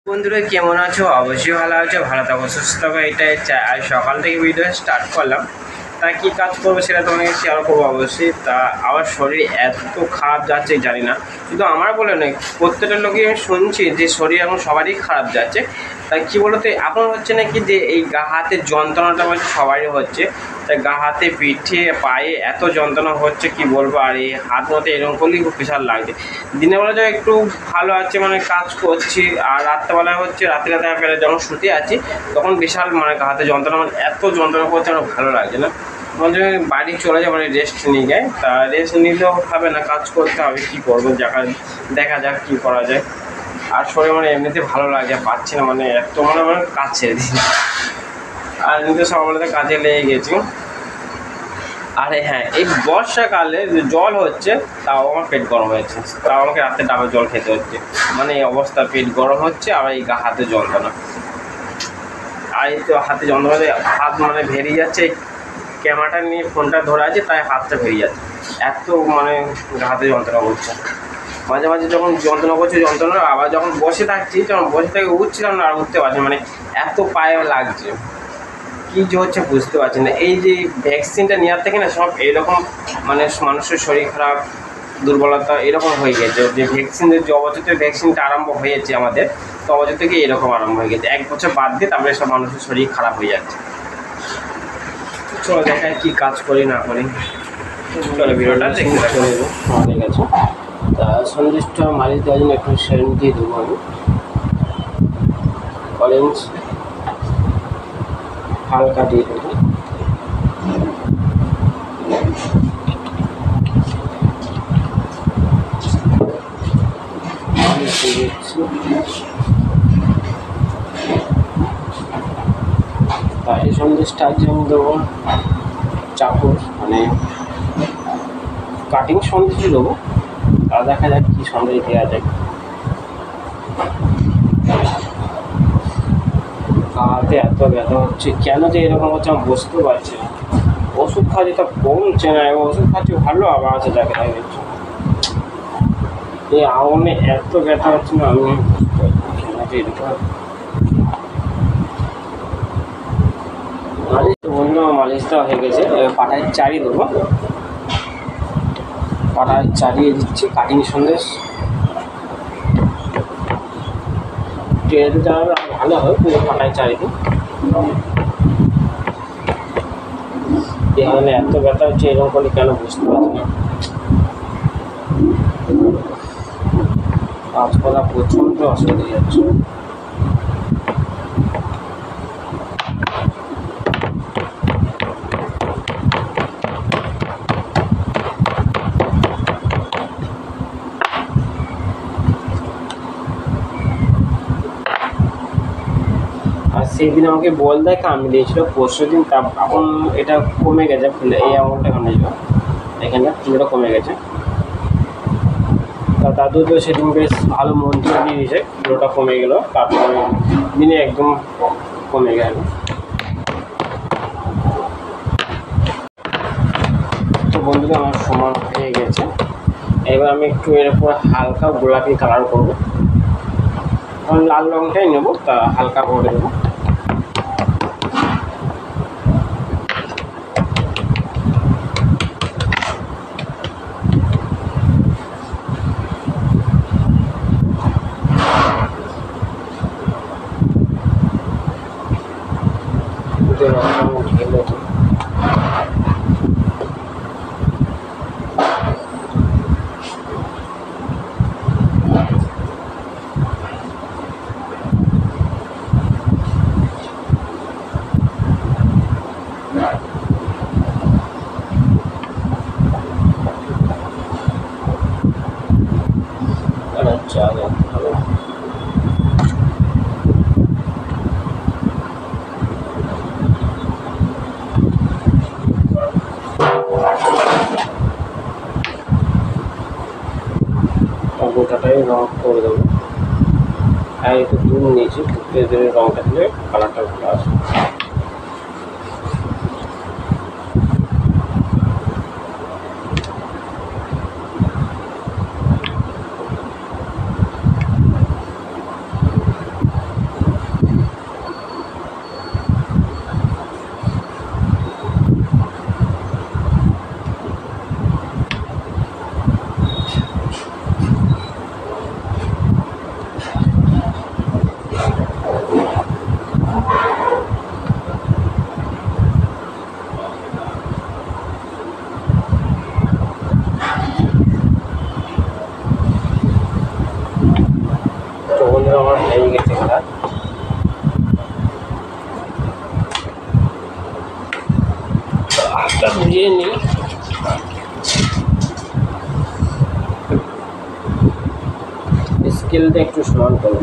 বন্ধুরা কেমন আছো? অবশ্যই ভালো আছো, ভালো থাকো, সুস্থ থাকো, এটাই চাই। আর সকাল থেকে ভিডিও স্টার্ট করলাম, তা কী কাজ করবো সেটা তোমাকে শেয়ার করবো অবশ্যই। তা আমার শরীর এত খারাপ যাচ্ছে জানি না, কিন্তু আমার বলে নয়, প্রত্যেকটা লোকই আমি শুনছি যে শরীর এখন সবারই খারাপ যাচ্ছে। তাই কী বলতো, এখন হচ্ছে নাকি যে এই গা হাতের যন্ত্রণাটা বলছে সবারই হচ্ছে। তাই গা হাতে পিঠে পায়ে এত যন্ত্রণা হচ্ছে কি বলবো। আর এই হাত মতো এরকম করলেই খুব বিশাল লাগছে। দিনের বেলা যখন একটু ভালো আছে, মানে কাজ করছি, আর রাত্রেবেলায় হচ্ছে রাত্রে ফেলে যখন শুতে আছি তখন বিশাল মানে গা হাতে যন্ত্রণা, মানে এত যন্ত্রণা করছে আমার ভালো লাগছে না। বলছে বাড়ি চলে যায়, মানে রেস্ট নিয়ে যায়। তা রেস্ট নিলেও হবে না, কাজ করতে হবে, কী করবো, দেখা যাক কী করা যায়। আর শরীর মানে এমনিতে ভালো লাগে, পাচ্ছি না, মানে এত মানে কাজ ছেড়ে দিই। আর এমনিতে সকালবেলাতে কাজে লেগে গেছি। আরে হ্যাঁ, এই বর্ষাকালে যে জল হচ্ছে তাও আমার পেট গরম হয়েছে, তাও আমাকে রাতে ডাবের জল খেতে হচ্ছে। মানে এই অবস্থা, পেট গরম হচ্ছে আর এই হাতে যন্ত্রণা। আর এই তো হাতে যন্ত্রণা, হাত মানে ভেরিয়ে যাচ্ছে। ক্যামেরাটা নিয়ে ফোনটা ধরে আছে তাই হাতটা ভেরিয়ে যাচ্ছে, এত মানে হাতে যন্ত্রণা করছে। মাঝে মাঝে যখন যন্ত্রণা করছে যন্ত্রণা, আবার যখন বসে থাকছি, যখন বসে থেকে উঠছিলাম না আর উঠতে পারছি, মানে এত পায়ে লাগছে। কী যে হচ্ছে বুঝতে পারছি না। এই যে ভ্যাকসিনটা নেওয়ার থেকে না সব এরকম, মানে মানুষের শরীর খারাপ, দুর্বলতা এরকম হয়ে গেছে। যে ভ্যাকসিনের যে অবচর থেকে ভ্যাকসিনটা আরম্ভ হয়েছে আমাদের, তো অবচর থেকে এরকম আরম্ভ হয়ে গেছে। 1 বছর বাদ দিয়ে তারপরে সব মানুষের শরীর খারাপ হয়ে যাচ্ছে। চলো দেখায় কী কাজ করি না করি। চলো ভিডিওটা দেখতে চলে যাবো। অনেক আছে, তা সন্তুষ্ট মালিক দেওয়ার জন্য একটু সেন্ট দিয়ে দেবো আমি। অরেঞ্জ হালকা দিয়ে দেবো। এই সন্দেশটা আজকে আমি দেবো চাকর, মানে কাটিং সন্দেশই দেবো। আর দেখা যাক কী সন্দেশ দেওয়া যায়। হাতে এত ব্যথা হচ্ছে, কেন যে এরকম হচ্ছে আমি বুঝতে পারছি না। ওষুধ খাওয়া যেটা কমছে না, এবং ওষুধ খাচ্ছি ভালো, আবার আছে দেখা যাচ্ছে। এই আগুনে এত ব্যথা হচ্ছে না, আমি কেন যে এরকম। মালিশ তো বন্ধু, মালিশ দেওয়া হয়ে গেছে। পাটায় চারি দেবো, পাটায় চারিয়ে দিচ্ছি কাটিং সন্দেশ। ট্রেতে যাওয়ার ভালো হয়, কিন্তু পাটায় চারি দিই। এখানে এত ব্যথা হচ্ছে, এরকম করলে কেন বুঝতে পারছি না। কাজ করা প্রচণ্ড অসুবিধা যাচ্ছে। আর সেদিন আমাকে বল দেয় কামড়ে দিয়েছিল পরশু দিন, তা এখন এটা কমে গেছে, এই অ্যামাউন্টটা কামড়েছিল, এখানে পুরোটা কমে গেছে। তা দাদু তো সেদিন বেশ ভালো মন্ত্র দিয়ে দিয়েছে, পুরোটা কমে গেলো। তারপরে দিনে একদম কমে গেল। তো বন্ধুরা আমার সমান হয়ে গেছে। এবার আমি একটু এর উপর হালকা গোলাপি কালার করবো, কারণ লাল রঙটাই নেবো, তা হালকা করে দেবো। আচ্ছা ভালো। গোটাটাই রং করে দেবো। আর একটু দুধ নিয়েছি, দুধের রংটা দিলে কালারটা ভালো আসে। হয়ে গেছে কালার। হাতটা ধুয়ে নিই। স্কেলটা একটু সমান করো।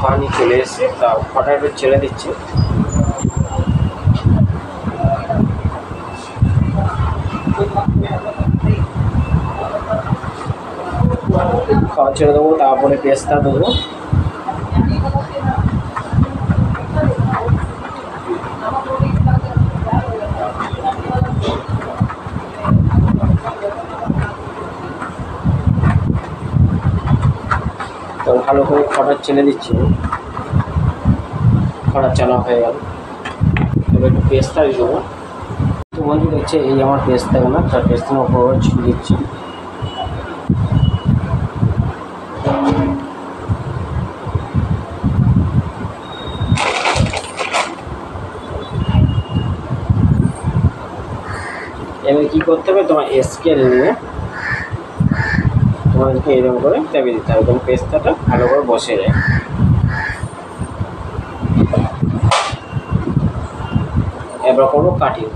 পানি চলে এসছে, তা খড়টা একটু ছেড়ে দিচ্ছি। খাওয়া ছেড়ে দেবো, তারপরে পেস্তা দেবো। তো ভালো করে খড়টা ছেড়ে দিচ্ছি। খড়া চালা হয়ে গেল, এবার একটু পেস্তা দেবো। তো বন্ধু দেখছে এই আমার পেস্তাগুলো, তার পেস্তার উপর ছিঁড়ে দিচ্ছি। এবার কী করতে হবে, তোমার স্কেল নিয়ে তোমাদেরকে এরকম করে চাপিয়ে দিতে হবে, এবং পেস্তাটা ভালো করে বসে যায়। এবার করবো কাটিং।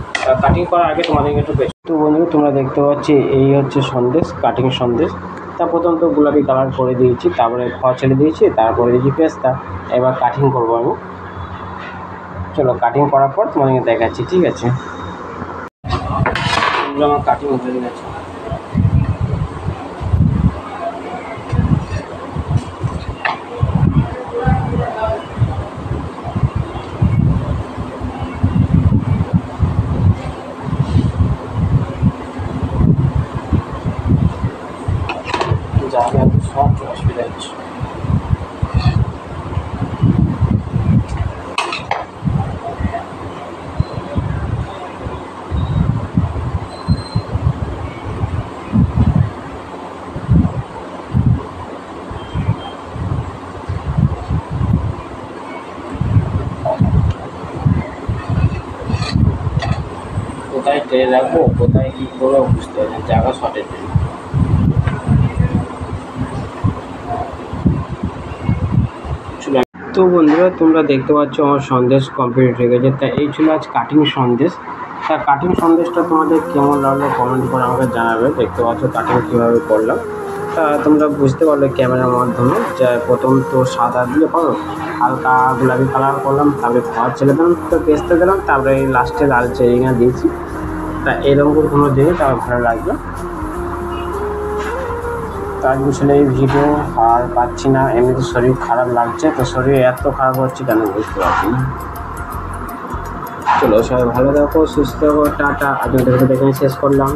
কাটিং করার আগে তোমাদেরকে একটু তো বন্ধু তোমরা দেখতে পাচ্ছি এই হচ্ছে সন্দেশ, কাটিং সন্দেশ। তা প্রথম তো গোলাপি কালার করে দিয়েছি, তারপরে খাওয়া ছেড়ে দিয়েছি, তারপরে দিয়েছি পেস্তা। এবার কাটিং করবো আমি। চলো কাটিং করার পর তোমাদেরকে দেখাচ্ছি, ঠিক আছে? আমার কাটিং হয়ে গেছে। সব অসুবিধা হচ্ছে। কোথায় ট্রে রাখবো, কোথায় কী করবো বুঝতে পারছি, জায়গা শর্টেজ নেই। তো বন্ধুরা তোমরা দেখতে পাচ্ছ আমার সন্দেশ কমপ্লিট হয়ে গেছে। তা এই ছিল আজ কাটিং সন্দেশ। তা কাটিং সন্দেশটা তোমাদের কেমন লাগলো কমেন্ট করে আমাকে জানাবে। দেখতে পাচ্ছ কাটিং কীভাবে করলাম। তা তোমরা বুঝতে পারলে ক্যামেরার মাধ্যমে যে প্রথম তো সাদা দিয়ে করো, হালকা গোলাপি কালার করলাম, তারপরে খাওয়া ছেড়ে দিলাম, তো পেস্তা দিলাম, তারপরে লাস্টে লাল চেরিনা দিয়েছি। তা এরকম করে কোনো দিনে তার ভালো লাগবে। তার পিছনে এই ভিডিও আর পাচ্ছি না, এমনিতে শরীর খারাপ লাগছে। তো শরীর এত খারাপ হচ্ছে কেন বুঝতে পারছি না। চলো সবাই ভালো থাকো, সুস্থ থাকো, টাটা। আজ দেখে শেষ করলাম।